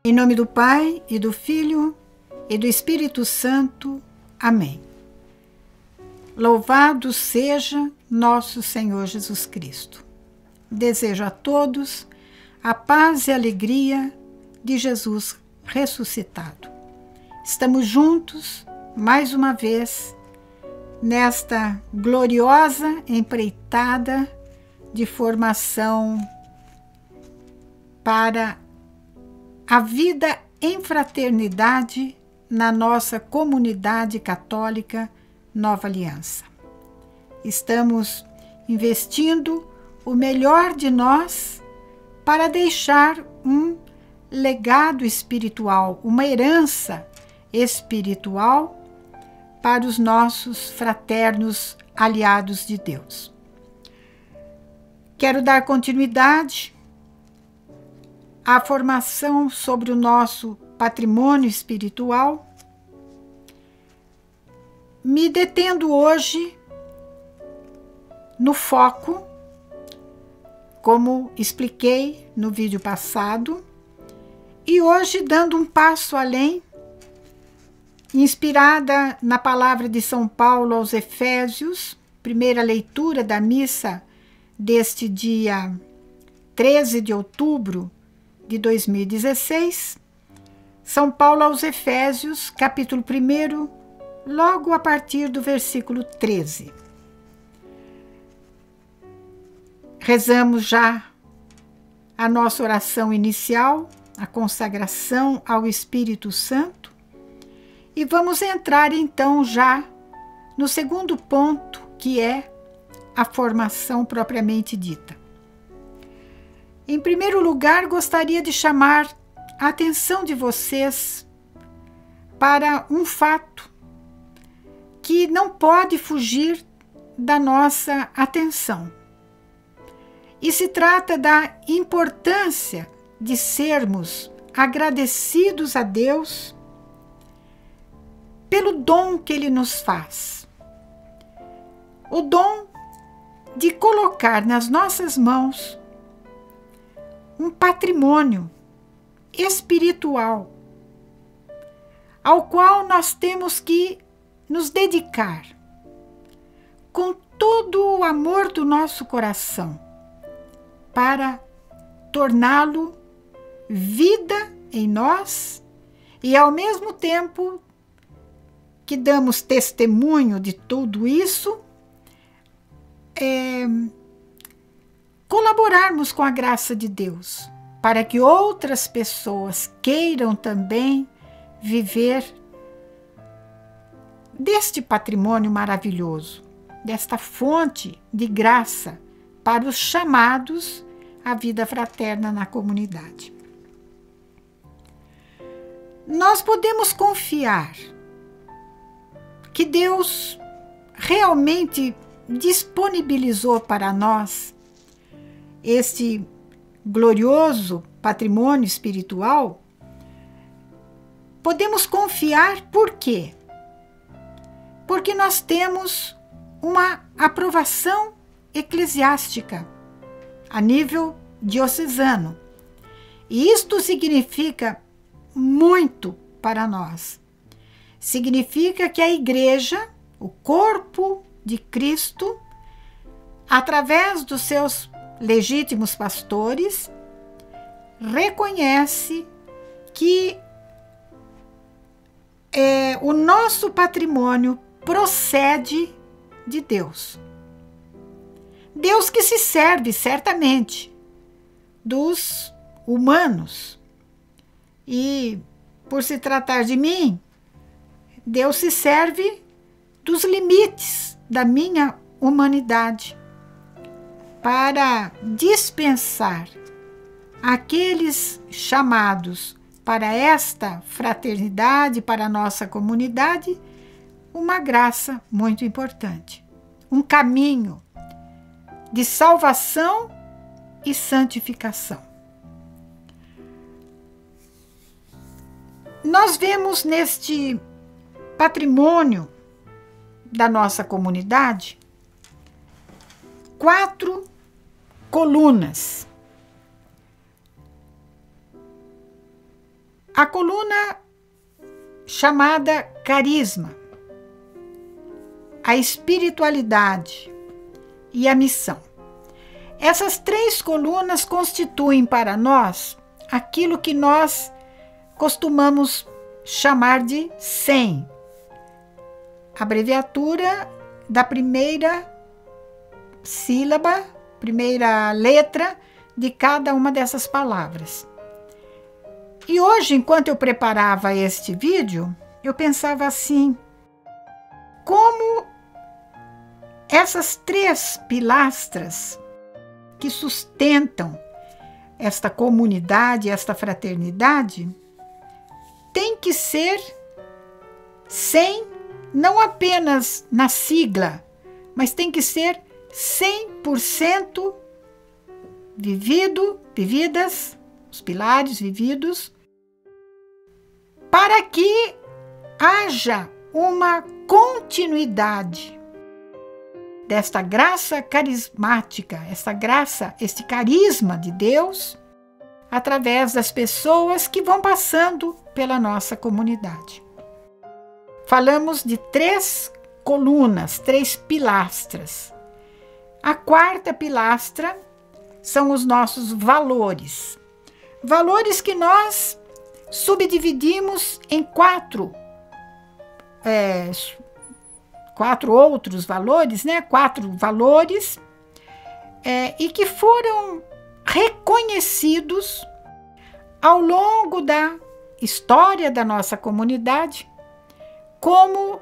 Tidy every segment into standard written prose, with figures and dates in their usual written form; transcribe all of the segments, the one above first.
Em nome do Pai, e do Filho, e do Espírito Santo. Amém. Louvado seja nosso Senhor Jesus Cristo. Desejo a todos a paz e a alegria de Jesus ressuscitado. Estamos juntos, mais uma vez, nesta gloriosa empreitada de formação para a vida em fraternidade na nossa comunidade católica Nova Aliança. Estamos investindo o melhor de nós para deixar um legado espiritual, uma herança espiritual para os nossos fraternos aliados de Deus. Quero dar continuidade à formação sobre o nosso patrimônio espiritual, me detendo hoje no foco, como expliquei no vídeo passado, e hoje dando um passo além, inspirada na palavra de São Paulo aos Efésios, primeira leitura da missa deste dia 13 de outubro de 2016, São Paulo aos Efésios, capítulo 1, logo a partir do versículo 13. Rezamos já a nossa oração inicial, a consagração ao Espírito Santo, e vamos entrar então já no segundo ponto, que é a formação propriamente dita. Em primeiro lugar, gostaria de chamar a atenção de vocês para um fato que não pode fugir da nossa atenção. E se trata da importância de sermos agradecidos a Deus pelo dom que Ele nos faz. O dom de colocar nas nossas mãos um patrimônio espiritual ao qual nós temos que nos dedicar com todo o amor do nosso coração para torná-lo vida em nós e, ao mesmo tempo que damos testemunho de tudo isso, colaborarmos com a graça de Deus para que outras pessoas queiram também viver deste patrimônio maravilhoso, desta fonte de graça para os chamados à vida fraterna na comunidade. Nós podemos confiar que Deus realmente disponibilizou para nós este glorioso patrimônio espiritual. Podemos confiar por quê? Porque nós temos uma aprovação eclesiástica a nível diocesano. E isto significa muito para nós. Significa que a Igreja, o corpo de Cristo, através dos seus legítimos pastores, reconhece que o nosso patrimônio procede de Deus. Deus que se serve, certamente, dos humanos. E, por se tratar de mim, Deus se serve dos limites da minha humanidade para dispensar aqueles chamados para esta fraternidade, para a nossa comunidade, uma graça muito importante, um caminho de salvação e santificação. Nós vemos neste patrimônio da nossa comunidade 4 colunas. a coluna chamada carisma, a espiritualidade e a missão. Essas 3 colunas constituem para nós aquilo que nós costumamos chamar de 100, abreviatura da primeira sílaba, primeira letra de cada uma dessas palavras. E hoje, enquanto eu preparava este vídeo, eu pensava assim, como essas 3 pilastras que sustentam esta comunidade, esta fraternidade, tem que ser 100, não apenas na sigla, mas tem que ser 100% vividas, os pilares vividos, para que haja uma continuidade desta graça carismática, esta graça, este carisma de Deus, através das pessoas que vão passando pela nossa comunidade. Falamos de 3 colunas, 3 pilastras. A 4ª pilastra são os nossos valores. Valores que nós subdividimos em 4 outros valores, 4 valores, e que foram reconhecidos ao longo da história da nossa comunidade como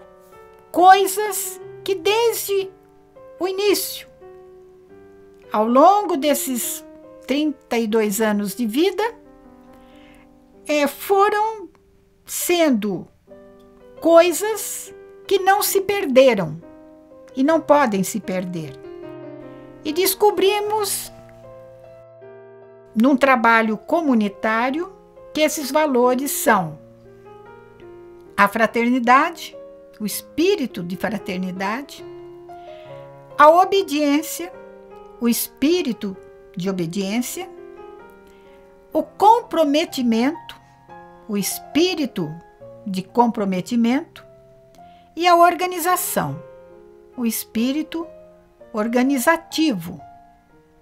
coisas que desde o início, ao longo desses 32 anos de vida, foram sendo coisas que não se perderam e não podem se perder. E descobrimos, num trabalho comunitário, que esses valores são a fraternidade, o espírito de fraternidade, a obediência, o espírito de obediência, o comprometimento, o espírito de comprometimento, e a organização, o espírito organizativo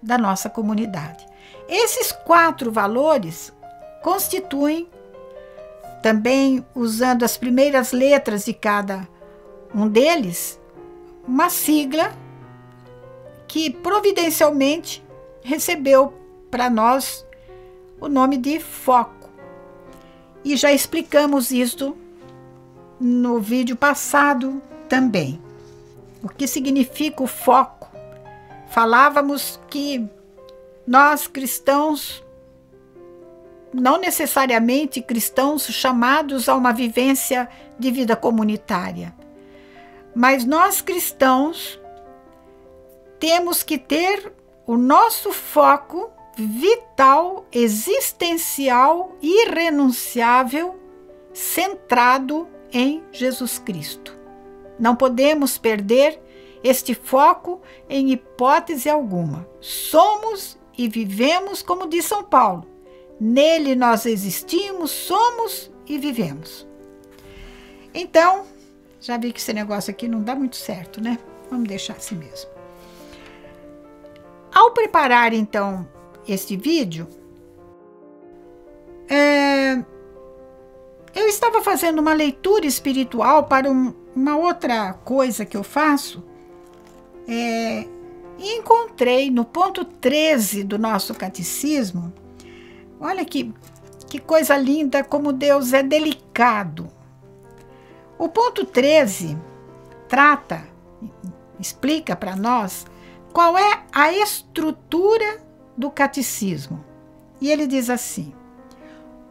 da nossa comunidade. Esses 4 valores constituem, também usando as primeiras letras de cada um deles, uma sigla que providencialmente recebeu para nós o nome de foco. E já explicamos isso no vídeo passado também. O que significa o foco? Falávamos que nós cristãos, não necessariamente cristãos chamados a uma vivência de vida comunitária, mas nós cristãos temos que ter o nosso foco vital, existencial, irrenunciável, centrado em Jesus Cristo. Não podemos perder este foco em hipótese alguma. Somos e vivemos, como diz São Paulo. Nele nós existimos, somos e vivemos. Então, já vi que esse negócio aqui não dá muito certo, né? Vamos deixar assim mesmo. Ao preparar, então, este vídeo, eu estava fazendo uma leitura espiritual para uma outra coisa que eu faço, e encontrei no ponto 13 do nosso catecismo, olha que coisa linda, como Deus é delicado. O ponto 13 explica para nós qual é a estrutura do catecismo. E ele diz assim: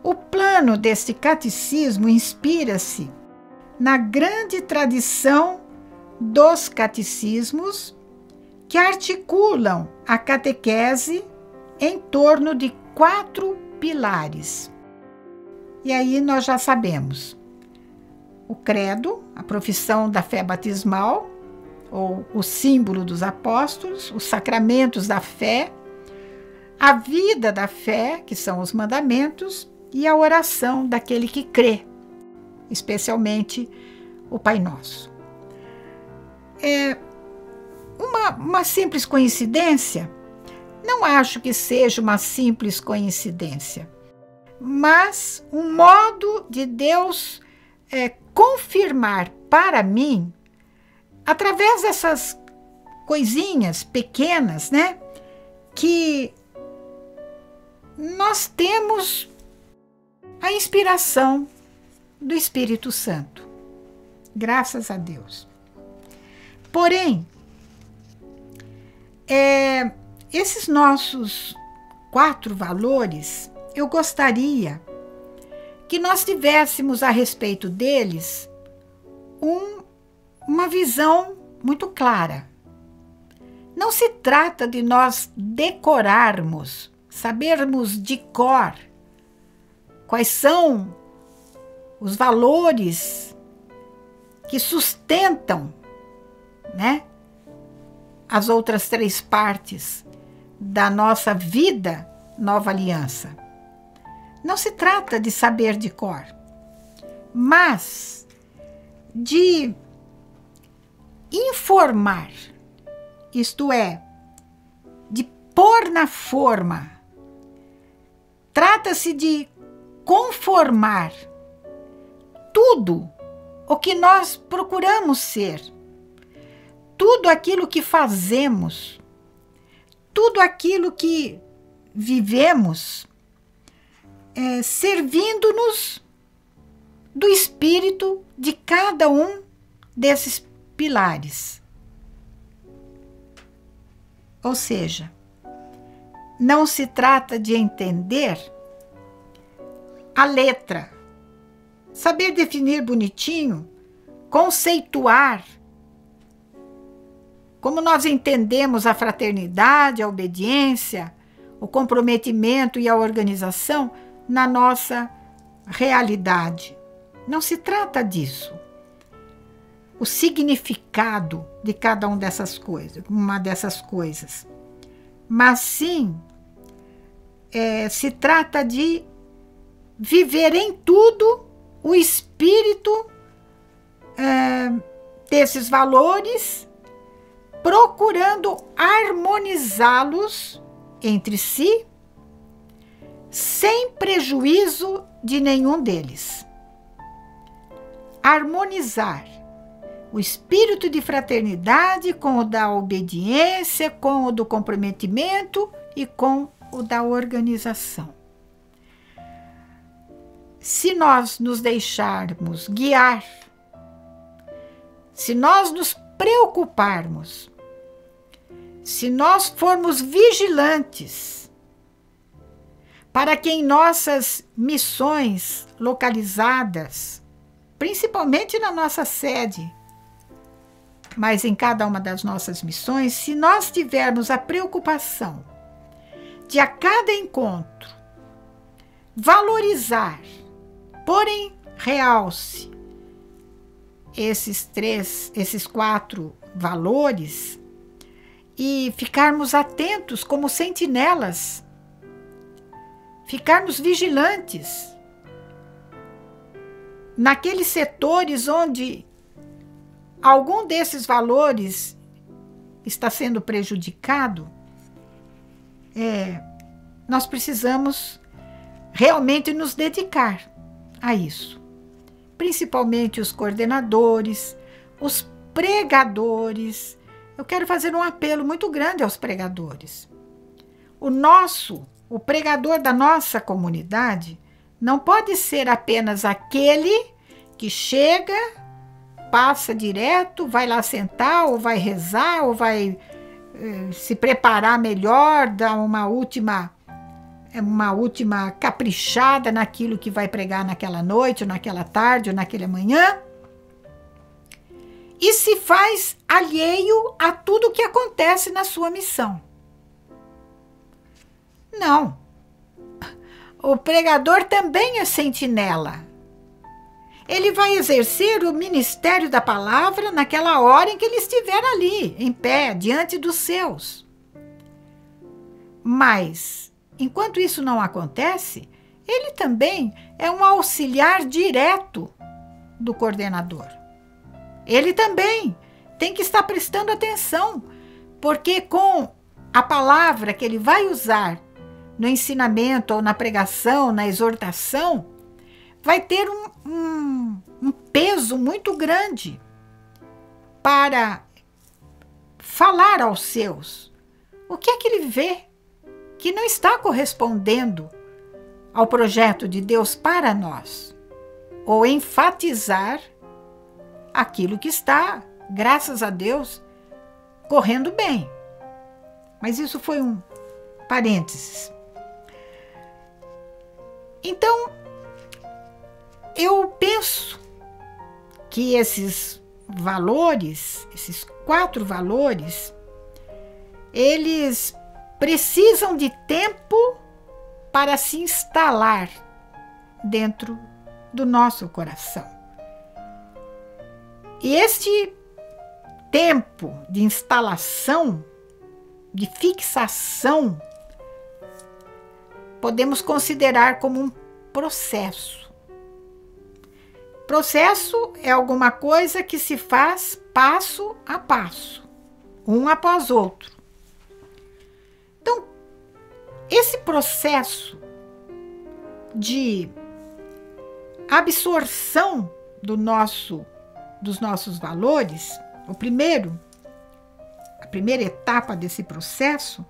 o plano deste catecismo inspira-se na grande tradição dos catecismos que articulam a catequese em torno de 4 pilares. E aí nós já sabemos: o credo, a profissão da fé batismal, ou o símbolo dos apóstolos, os sacramentos da fé, a vida da fé, que são os mandamentos, e a oração daquele que crê, especialmente o Pai Nosso. É uma simples coincidência? Não acho que seja uma simples coincidência, mas um modo de Deus confirmar para mim, através dessas coisinhas pequenas, né, que nós temos a inspiração do Espírito Santo. Graças a Deus. Porém, esses nossos 4 valores, eu gostaria que nós tivéssemos a respeito deles uma visão muito clara. Não se trata de nós decorarmos, sabermos de cor quais são os valores que sustentam, né, as outras 3 partes da nossa vida Nova Aliança. Não se trata de saber de cor, mas de informar, isto é, de pôr na forma. Trata-se de conformar tudo o que nós procuramos ser, tudo aquilo que fazemos, tudo aquilo que vivemos, servindo-nos do espírito de cada um desses pilares. Ou seja, não se trata de entender a letra, saber definir bonitinho, conceituar como nós entendemos a fraternidade, a obediência, o comprometimento e a organização na nossa realidade. Não se trata disso. O significado de cada uma dessas coisas. Mas sim, se trata de viver em tudo o espírito desses valores, procurando harmonizá-los entre si, sem prejuízo de nenhum deles. Harmonizar o espírito de fraternidade com o da obediência, com o do comprometimento e com o da organização. Se nós nos deixarmos guiar, se nós nos preocuparmos, se nós formos vigilantes para que em nossas missões localizadas, principalmente na nossa sede, mas em cada uma das nossas missões, se nós tivermos a preocupação de a cada encontro valorizar, pôr em realce esses 4 valores e ficarmos atentos como sentinelas, ficarmos vigilantes naqueles setores onde algum desses valores está sendo prejudicado, nós precisamos realmente nos dedicar a isso. Principalmente os coordenadores, os pregadores. Eu quero fazer um apelo muito grande aos pregadores. O pregador da nossa comunidade não pode ser apenas aquele que chega, passa direto, vai lá sentar, ou vai rezar, ou vai se preparar melhor, dar uma última caprichada naquilo que vai pregar naquela noite, ou naquela tarde, ou naquela manhã, e se faz alheio a tudo o que acontece na sua missão. Não. O pregador também é sentinela. Ele vai exercer o ministério da palavra naquela hora em que ele estiver ali, em pé, diante dos seus. Mas, enquanto isso não acontece, ele também é um auxiliar direto do coordenador. Ele também tem que estar prestando atenção, porque com a palavra que ele vai usar no ensinamento ou na pregação, na exortação, vai ter um peso muito grande para falar aos seus o que é que ele vê que não está correspondendo ao projeto de Deus para nós, ou enfatizar aquilo que está, graças a Deus, correndo bem. Mas isso foi um parênteses. Então, eu penso que esses valores, esses 4 valores, eles precisam de tempo para se instalar dentro do nosso coração. E este tempo de instalação, de fixação, podemos considerar como um processo. Processo é alguma coisa que se faz passo a passo, um após outro. Então, esse processo de absorção dos nossos valores, a primeira etapa desse processo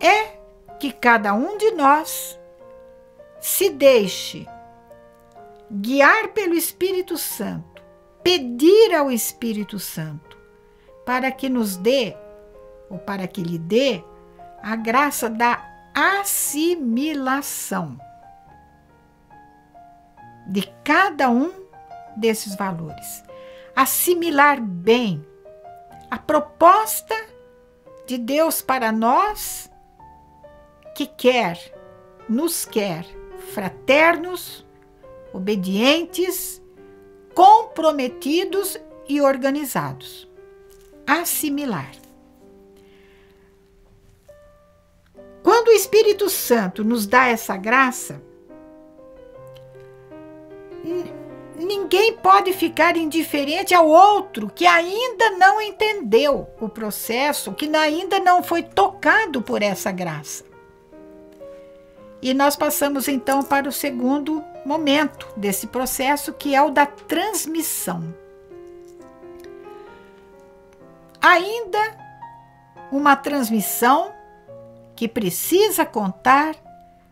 é que cada um de nós se deixe guiar pelo Espírito Santo, pedir ao Espírito Santo para que nos dê, ou para que lhe dê, a graça da assimilação de cada um desses valores. Assimilar bem a proposta de Deus para nós, que nos quer fraternos, obedientes, comprometidos e organizados. Assimilar. Quando o Espírito Santo nos dá essa graça, ninguém pode ficar indiferente ao outro que ainda não entendeu o processo, que ainda não foi tocado por essa graça. E nós passamos então para o segundo momento desse processo, que é o da transmissão. Ainda uma transmissão que precisa contar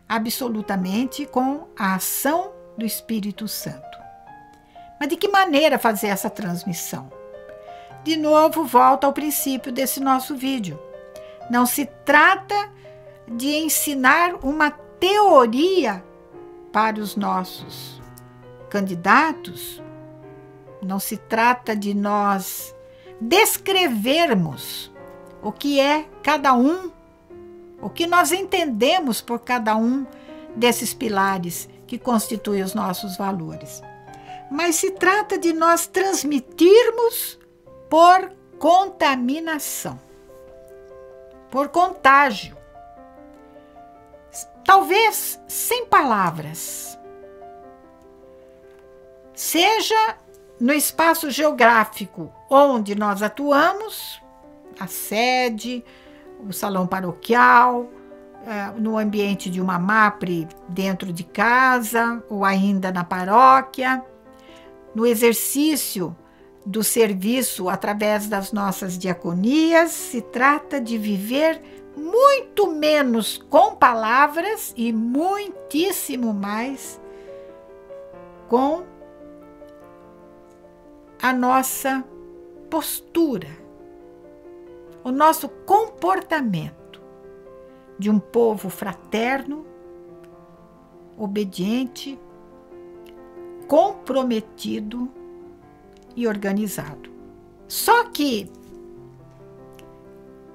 absolutamente com a ação do Espírito Santo. Mas de que maneira fazer essa transmissão? De novo, volta ao princípio desse nosso vídeo. Não se trata de ensinar uma teoria para os nossos candidatos, não se trata de nós descrevermos o que é cada um, o que nós entendemos por cada um desses pilares que constituem os nossos valores. Mas se trata de nós transmitirmos por contaminação, por contágio. Talvez sem palavras. Seja no espaço geográfico onde nós atuamos, a sede, o salão paroquial, no ambiente de uma MAPRE dentro de casa ou ainda na paróquia, no exercício do serviço através das nossas diaconias. Se trata de viver muito menos com palavras e muitíssimo mais com a nossa postura, o nosso comportamento de um povo fraterno, obediente, comprometido e organizado. Só que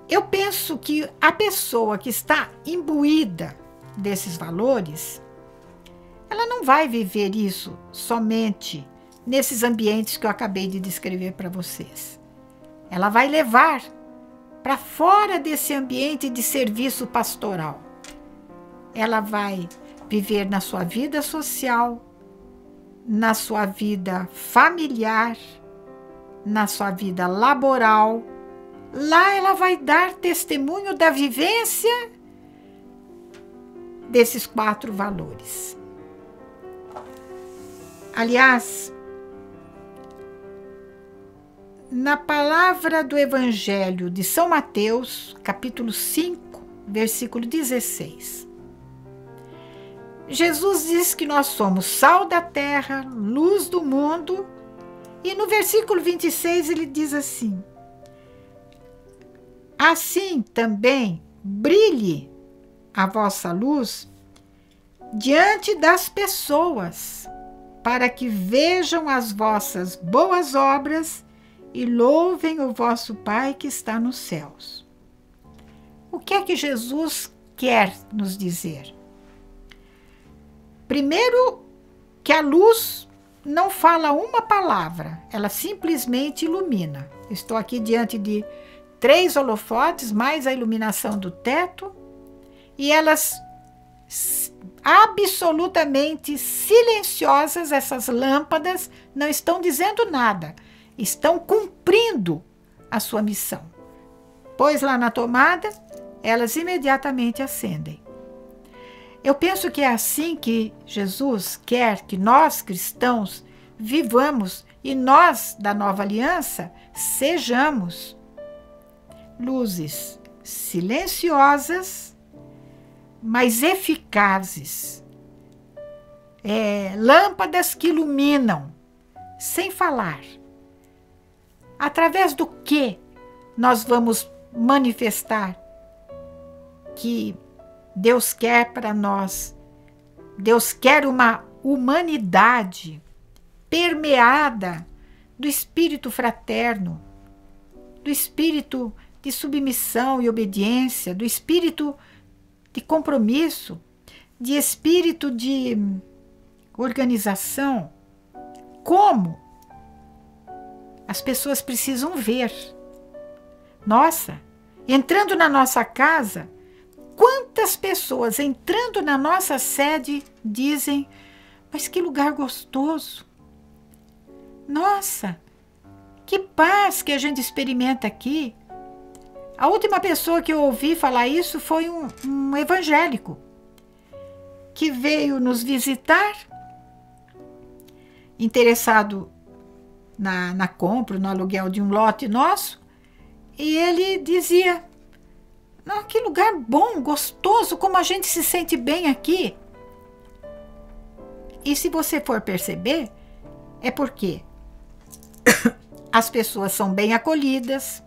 eu penso que a pessoa que está imbuída desses valores, ela não vai viver isso somente nesses ambientes que eu acabei de descrever para vocês. Ela vai levar para fora desse ambiente de serviço pastoral. Ela vai viver na sua vida social, na sua vida familiar, na sua vida laboral. Lá ela vai dar testemunho da vivência desses 4 valores. Aliás, na palavra do Evangelho de São Mateus, capítulo 5, versículo 16, Jesus diz que nós somos sal da terra, luz do mundo, e no versículo 26 ele diz assim: assim também brilhe a vossa luz diante das pessoas, para que vejam as vossas boas obras e louvem o vosso Pai que está nos céus. O que é que Jesus quer nos dizer? Primeiro, que a luz não fala uma palavra, ela simplesmente ilumina. Estou aqui diante de 3 holofotes, mais a iluminação do teto, e elas absolutamente silenciosas, essas lâmpadas, não estão dizendo nada, estão cumprindo a sua missão. Pois lá na tomada, elas imediatamente acendem. Eu penso que é assim que Jesus quer que nós, cristãos, vivamos e nós, da nova aliança, sejamos luzes silenciosas, mas eficazes. Lâmpadas que iluminam, sem falar. Através do que nós vamos manifestar que Deus quer para nós? Deus quer uma humanidade permeada do espírito fraterno, do espírito de submissão e obediência, do espírito de compromisso, de espírito de organização. Como? As pessoas precisam ver. Nossa, entrando na nossa casa, quantas pessoas entrando na nossa sede dizem: mas que lugar gostoso! Nossa, que paz que a gente experimenta aqui! A última pessoa que eu ouvi falar isso foi um evangélico que veio nos visitar, interessado na compra, no aluguel de um lote nosso, e ele dizia: não, que lugar bom, gostoso, como a gente se sente bem aqui. E se você for perceber, é porque as pessoas são bem acolhidas,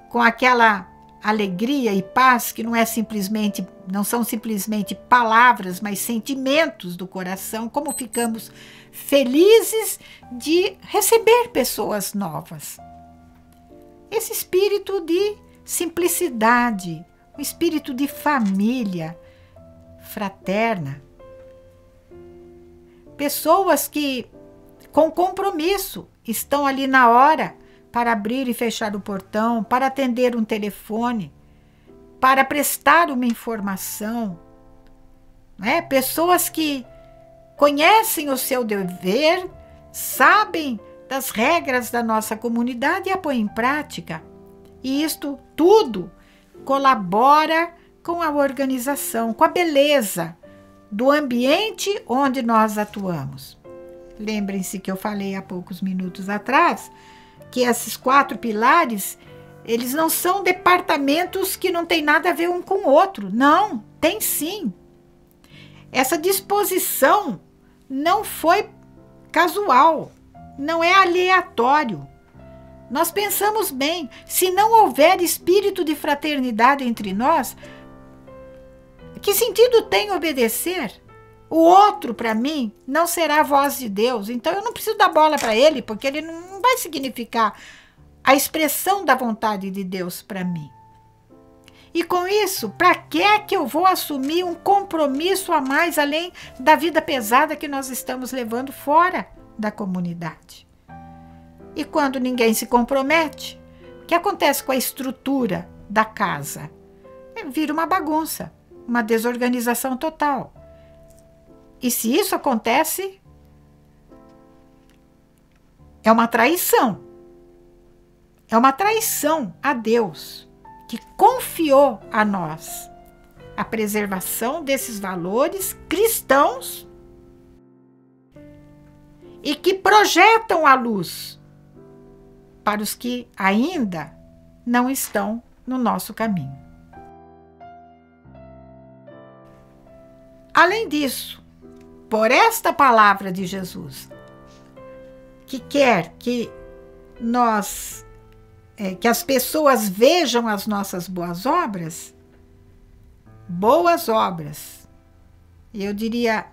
com aquela alegria e paz que não são simplesmente palavras, mas sentimentos do coração, como ficamos felizes de receber pessoas novas. Esse espírito de simplicidade, um espírito de família fraterna. Pessoas que, com compromisso, estão ali na hora para abrir e fechar o portão, para atender um telefone, para prestar uma informação. Pessoas que conhecem o seu dever, sabem das regras da nossa comunidade e a põem em prática. E isto tudo colabora com a organização, com a beleza do ambiente onde nós atuamos. Lembrem-se que eu falei há poucos minutos atrás que esses 4 pilares, eles não são departamentos que não tem nada a ver um com o outro. Não, tem sim. Essa disposição não foi casual, não é aleatório. Nós pensamos bem, se não houver espírito de fraternidade entre nós, que sentido tem obedecer? O outro, para mim, não será a voz de Deus. Então, eu não preciso dar bola para ele, porque ele não vai significar a expressão da vontade de Deus para mim. E com isso, para que é que eu vou assumir um compromisso a mais, além da vida pesada que nós estamos levando fora da comunidade? E quando ninguém se compromete, o que acontece com a estrutura da casa? Vira uma bagunça, uma desorganização total. E se isso acontece, é uma traição. É uma traição a Deus, que confiou a nós a preservação desses valores cristãos e que projetam a luz para os que ainda não estão no nosso caminho. Além disso, por esta palavra de Jesus, que quer que que as pessoas vejam as nossas boas obras, eu diria,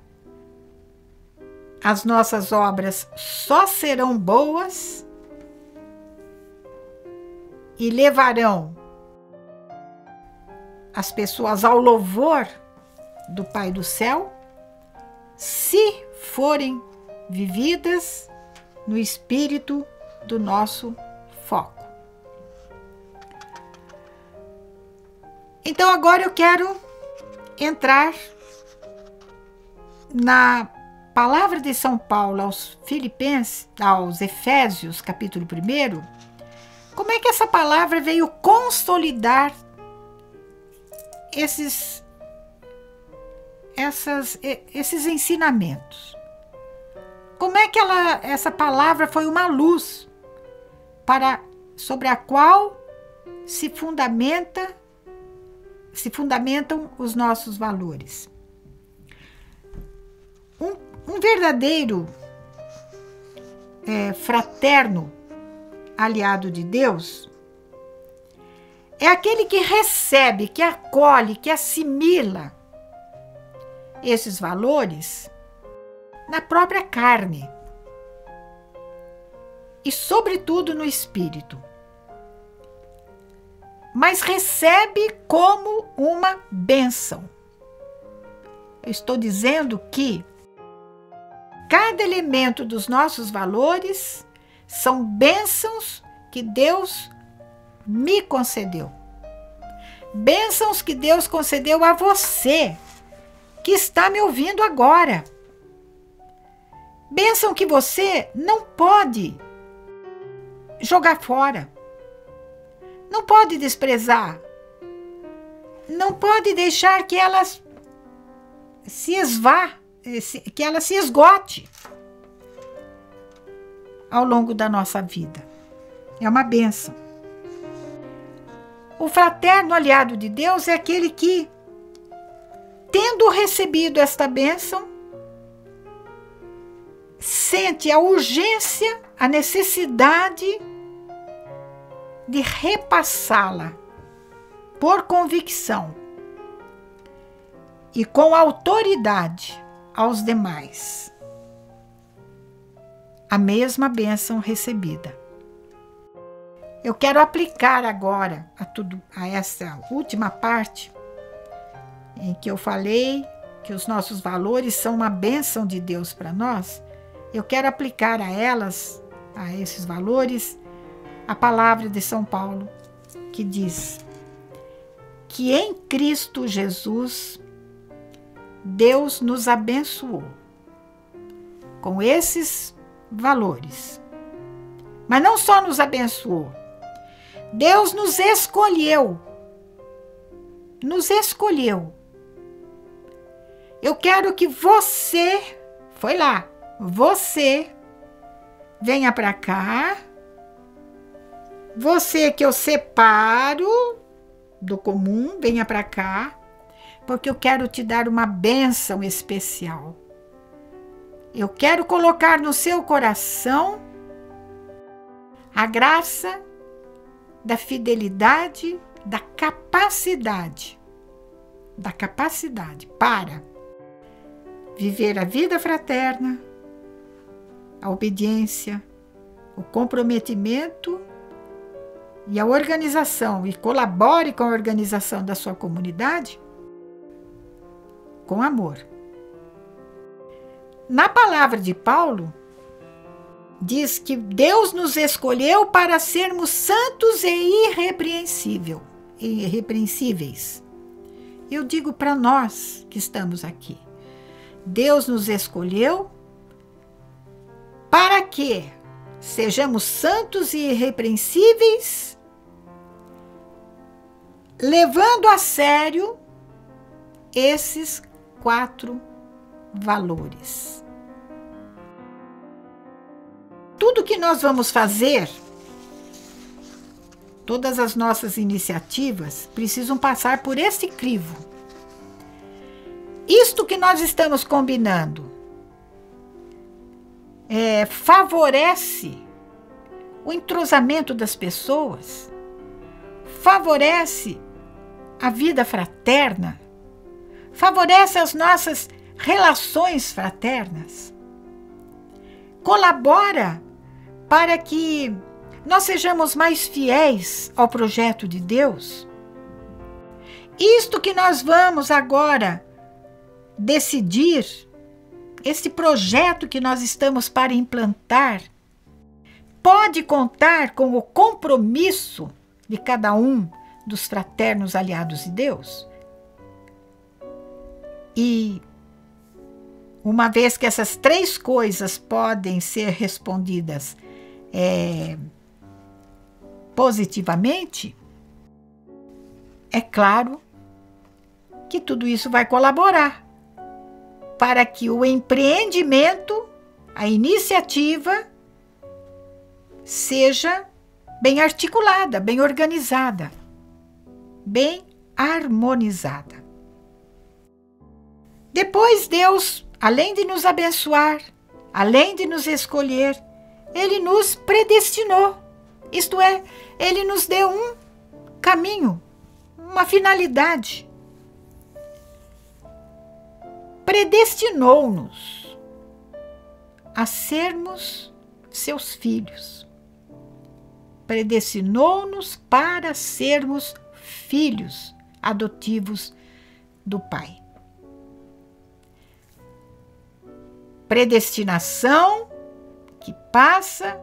as nossas obras só serão boas e levarão as pessoas ao louvor do Pai do céu, se forem vividas no espírito do nosso foco. Então agora eu quero entrar na palavra de São Paulo aos Efésios, capítulo 1, como é que essa palavra veio consolidar esses ensinamentos. Como é que essa palavra foi uma luz sobre a qual se fundamentam os nossos valores. Um verdadeiro fraterno aliado de Deus é aquele que recebe, que acolhe, que assimila esses valores na própria carne e, sobretudo, no espírito, mas recebe como uma bênção. Eu estou dizendo que cada elemento dos nossos valores são bênçãos que Deus me concedeu. Bênçãos que Deus concedeu a você, que está me ouvindo agora. Bênção que você não pode jogar fora. Não pode desprezar. Não pode deixar que ela se esgote ao longo da nossa vida. É uma bênção. O fraterno aliado de Deus é aquele que, tendo recebido esta bênção, sente a urgência, a necessidade de repassá-la por convicção e com autoridade aos demais. A mesma bênção recebida. Eu quero aplicar agora a essa última parte em que eu falei que os nossos valores são uma bênção de Deus para nós. Eu quero aplicar a esses valores, a palavra de São Paulo, que diz que em Cristo Jesus Deus nos abençoou com esses valores. Mas não só nos abençoou, Deus nos escolheu. Nos escolheu. Eu quero que você venha para cá, você que eu separo do comum, venha para cá, porque eu quero te dar uma bênção especial. Eu quero colocar no seu coração a graça da fidelidade, da capacidade para viver a vida fraterna, a obediência, o comprometimento e a organização, e colabore com a organização da sua comunidade com amor. Na palavra de Paulo, diz que Deus nos escolheu para sermos santos e irrepreensíveis. Eu digo para nós que estamos aqui, Deus nos escolheu para que sejamos santos e irrepreensíveis, levando a sério esses 4 valores. Tudo que nós vamos fazer, todas as nossas iniciativas, precisam passar por esse crivo. Isto que nós estamos combinando favorece o entrosamento das pessoas, favorece a vida fraterna, favorece as nossas relações fraternas, colabora para que nós sejamos mais fiéis ao projeto de Deus. Isto que nós vamos agora decidir, esse projeto que nós estamos para implantar, pode contar com o compromisso de cada um dos fraternos aliados de Deus. E uma vez que essas 3 coisas podem ser respondidas positivamente, é claro que tudo isso vai colaborar para que o empreendimento, a iniciativa, seja bem articulada, bem organizada, bem harmonizada. Depois Deus, além de nos abençoar, além de nos escolher, Ele nos predestinou. Isto é, Ele nos deu um caminho, uma finalidade. Predestinou-nos a sermos seus filhos. Predestinou-nos para sermos filhos adotivos do Pai. Predestinação que passa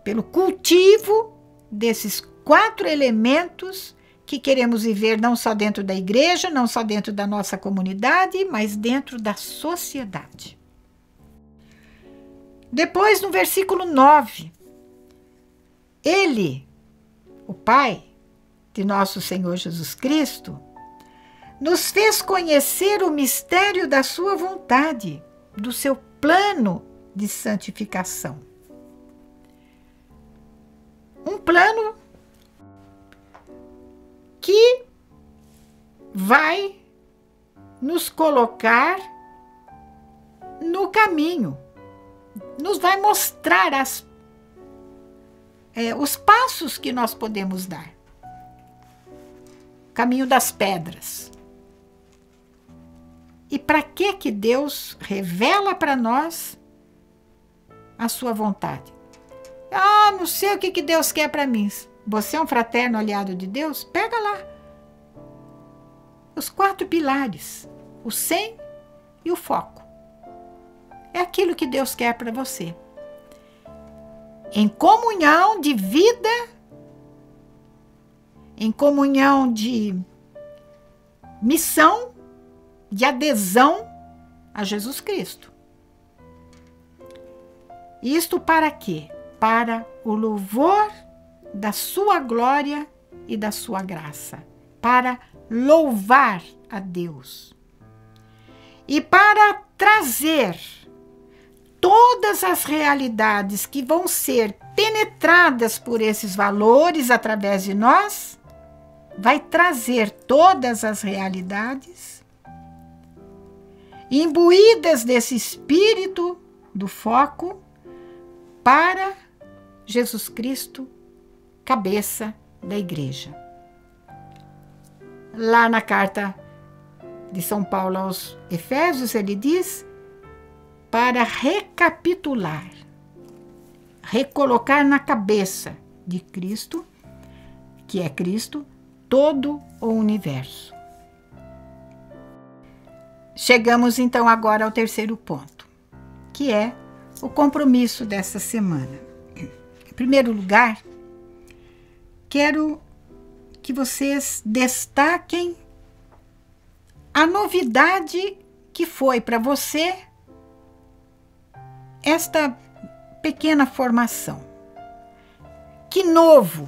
pelo cultivo desses 4 elementos que queremos viver não só dentro da igreja, não só dentro da nossa comunidade, mas dentro da sociedade. Depois, no versículo 9, Ele, o Pai de nosso Senhor Jesus Cristo, nos fez conhecer o mistério da sua vontade, do seu plano de santificação. Um plano que vai nos colocar no caminho, nos vai mostrar os passos que nós podemos dar. Caminho das pedras. E para que Deus revela para nós a sua vontade? Não sei o que Deus quer para mim. Você é um fraterno aliado de Deus? Pega lá os 4 pilares, o 100 e o foco. É aquilo que Deus quer para você. Em comunhão de vida, em comunhão de missão, de adesão a Jesus Cristo. Isto para quê? Para o louvor da sua glória e da sua graça, para louvar a Deus e para trazer todas as realidades que vão ser penetradas por esses valores através de nós, vai trazer todas as realidades imbuídas desse espírito do foco para Jesus Cristo, cabeça da igreja. Lá na carta de São Paulo aos Efésios, ele diz para recapitular, recolocar na cabeça de Cristo, que é Cristo, todo o universo. Chegamos então agora ao terceiro ponto, que é o compromisso dessa semana. Em primeiro lugar, quero que vocês destaquem a novidade que foi para você esta pequena formação. Que novo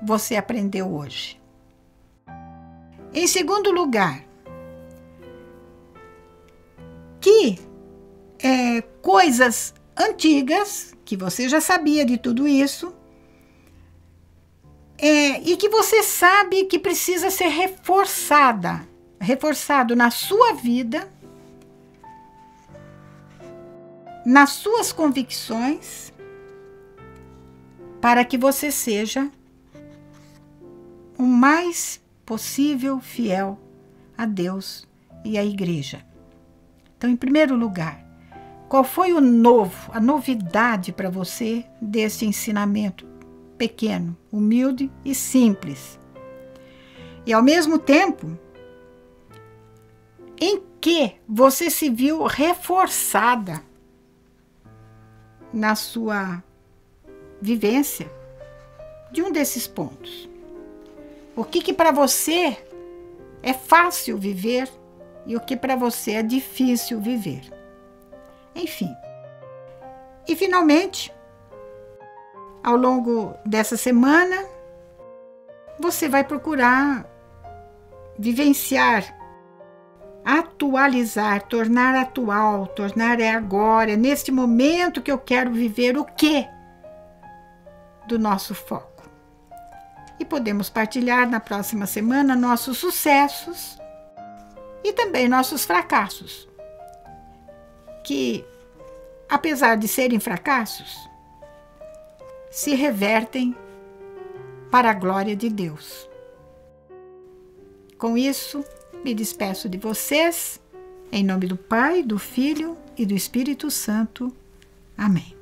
você aprendeu hoje? Em segundo lugar, que coisas antigas, que você já sabia de tudo isso, e que você sabe que precisa ser reforçado na sua vida, nas suas convicções, para que você seja o mais possível fiel a Deus e à igreja. Então, em primeiro lugar, qual foi a novidade para você deste ensinamento pequeno, humilde e simples? E ao mesmo tempo, em que você se viu reforçada na sua vivência de um desses pontos? O que para você é fácil viver e o que para você é difícil viver? Enfim. E finalmente, ao longo dessa semana, você vai procurar vivenciar, atualizar, tornar atual, tornar agora, é neste momento que eu quero viver o quê do nosso foco. E podemos partilhar na próxima semana nossos sucessos e também nossos fracassos, que, apesar de serem fracassos, se revertem para a glória de Deus. Com isso, me despeço de vocês, em nome do Pai, do Filho e do Espírito Santo. Amém.